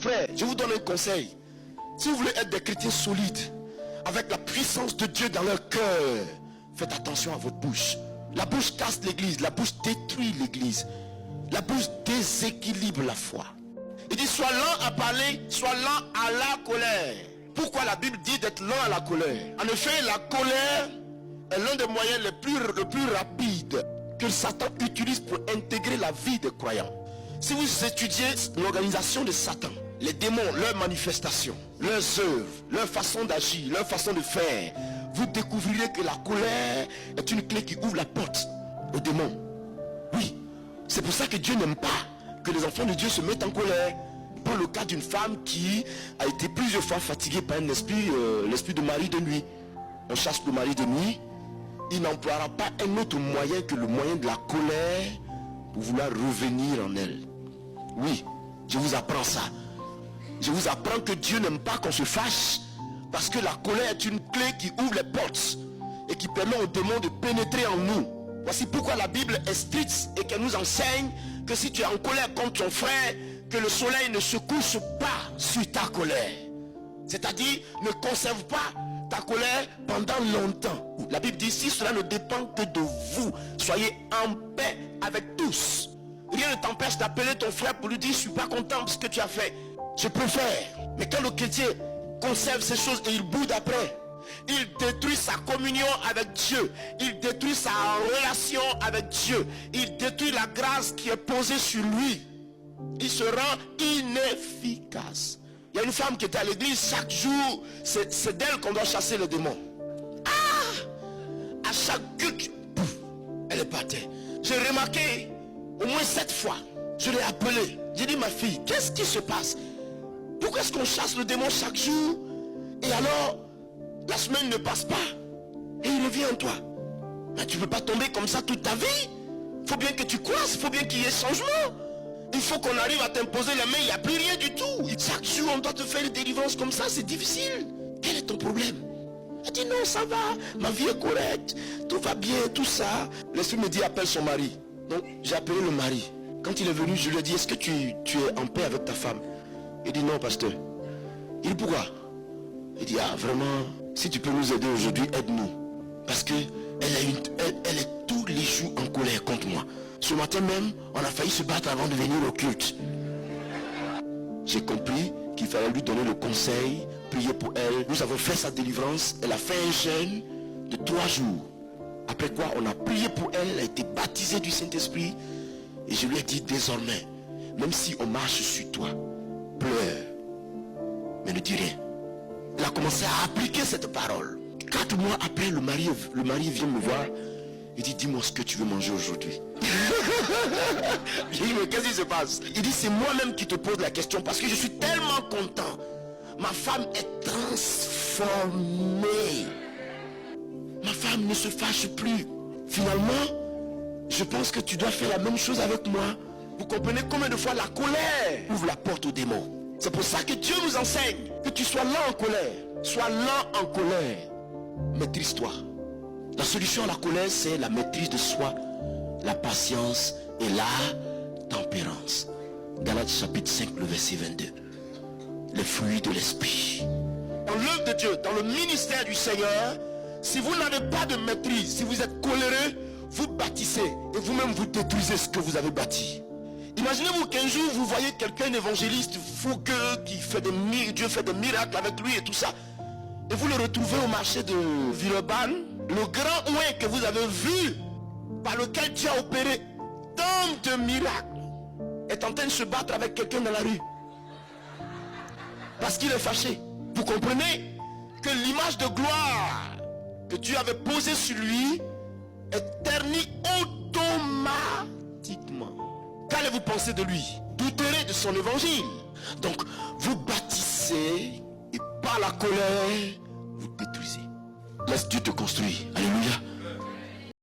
Frère, je vous donne un conseil. Si vous voulez être des chrétiens solides, avec la puissance de Dieu dans leur cœur, faites attention à votre bouche. La bouche casse l'église, la bouche détruit l'église. La bouche déséquilibre la foi. Il dit sois lent à parler, sois lent à la colère. Pourquoi la Bible dit d'être lent à la colère? En effet, la colère est l'un des moyens les plus rapides que Satan utilise pour intégrer la vie des croyants. Si vous étudiez l'organisation de Satan, les démons, leurs manifestations, leurs œuvres, leur façon d'agir, leur façon de faire, vous découvrirez que la colère est une clé qui ouvre la porte aux démons. Oui, c'est pour ça que Dieu n'aime pas que les enfants de Dieu se mettent en colère. Pour le cas d'une femme qui a été plusieurs fois fatiguée par un esprit, l'esprit de mari de nuit. On chasse le mari de nuit, il n'emploiera pas un autre moyen que le moyen de la colère pour vouloir revenir en elle. Oui, je vous apprends ça. Je vous apprends que Dieu n'aime pas qu'on se fâche, parce que la colère est une clé qui ouvre les portes et qui permet aux démons de pénétrer en nous. Voici pourquoi la Bible est stricte et qu'elle nous enseigne que si tu es en colère contre ton frère, que le soleil ne se couche pas sur ta colère. C'est-à-dire, ne conserve pas ta colère pendant longtemps. La Bible dit, si cela ne dépend que de vous, soyez en paix avec tous. Rien ne t'empêche d'appeler ton frère pour lui dire, je ne suis pas content de ce que tu as fait. Je préfère. Mais quand le chrétien conserve ces choses et il boude après, il détruit sa communion avec Dieu, il détruit sa relation avec Dieu, il détruit la grâce qui est posée sur lui. Il se rend inefficace. Il y a une femme qui était à l'église chaque jour, c'est d'elle qu'on doit chasser le démon. À chaque culte, elle est partie. J'ai remarqué au moins 7 fois, je l'ai appelée. J'ai dit, ma fille, qu'est-ce qui se passe? Pourquoi est-ce qu'on chasse le démon chaque jour et alors la semaine ne passe pas et il revient en toi? Mais tu ne peux pas tomber comme ça toute ta vie. Il faut bien que tu croisses, il faut bien qu'il y ait changement. Il faut qu'on arrive à t'imposer la main, il n'y a plus rien du tout. Chaque jour on doit te faire une délivrance comme ça, c'est difficile. Quel est ton problème? Elle dit non, ça va, ma vie est correcte, tout va bien, tout ça. L'esprit me dit appelle son mari. Donc j'ai appelé le mari. Quand il est venu, je lui ai dit, est-ce que tu es en paix avec ta femme? Il dit non, pasteur. Il dit pourquoi? Il dit, ah vraiment, si tu peux nous aider aujourd'hui, aide-nous. Parce que elle est tous les jours en colère contre moi. Ce matin même, on a failli se battre avant de venir au culte. J'ai compris qu'il fallait lui donner le conseil, prier pour elle. Nous avons fait sa délivrance. Elle a fait un jeûne de 3 jours. Après quoi, on a prié pour elle. Elle a été baptisée du Saint-Esprit. Et je lui ai dit, désormais, même si on marche sur toi, pleure, mais ne dis rien. Elle a commencé à appliquer cette parole. 4 mois après, le mari vient me voir. Il dit, dis-moi ce que tu veux manger aujourd'hui. J'ai dit, mais qu'est-ce qui se passe? Il dit, c'est moi-même qui te pose la question parce que je suis tellement content. Ma femme est transformée. Ma femme ne se fâche plus. Finalement, je pense que tu dois faire la même chose avec moi. Vous comprenez combien de fois la colère ouvre la porte aux démons? C'est pour ça que Dieu nous enseigne que tu sois lent en colère. Sois lent en colère. Maîtrise-toi. La solution à la colère, c'est la maîtrise de soi, la patience et la tempérance. Galates chapitre 5, le verset 22. Les fruits de l'esprit. Dans l'œuvre de Dieu, dans le ministère du Seigneur, si vous n'avez pas de maîtrise, si vous êtes coléreux, vous bâtissez et vous-même vous détruisez ce que vous avez bâti. Imaginez-vous qu'un jour vous voyez quelqu'un évangéliste fougueux qui fait Dieu fait des miracles avec lui et tout ça. Et vous le retrouvez au marché de Villeurbanne. Le grand ouin que vous avez vu, par lequel Dieu a opéré tant de miracles, est en train de se battre avec quelqu'un dans la rue. Parce qu'il est fâché. Vous comprenez que l'image de gloire que Dieu avait posée sur lui est ternie automatiquement. Qu'allez-vous penser de lui? Douterez de son évangile. Donc, vous par la colère, vous détruisez. Laisse Dieu te construire. Alléluia.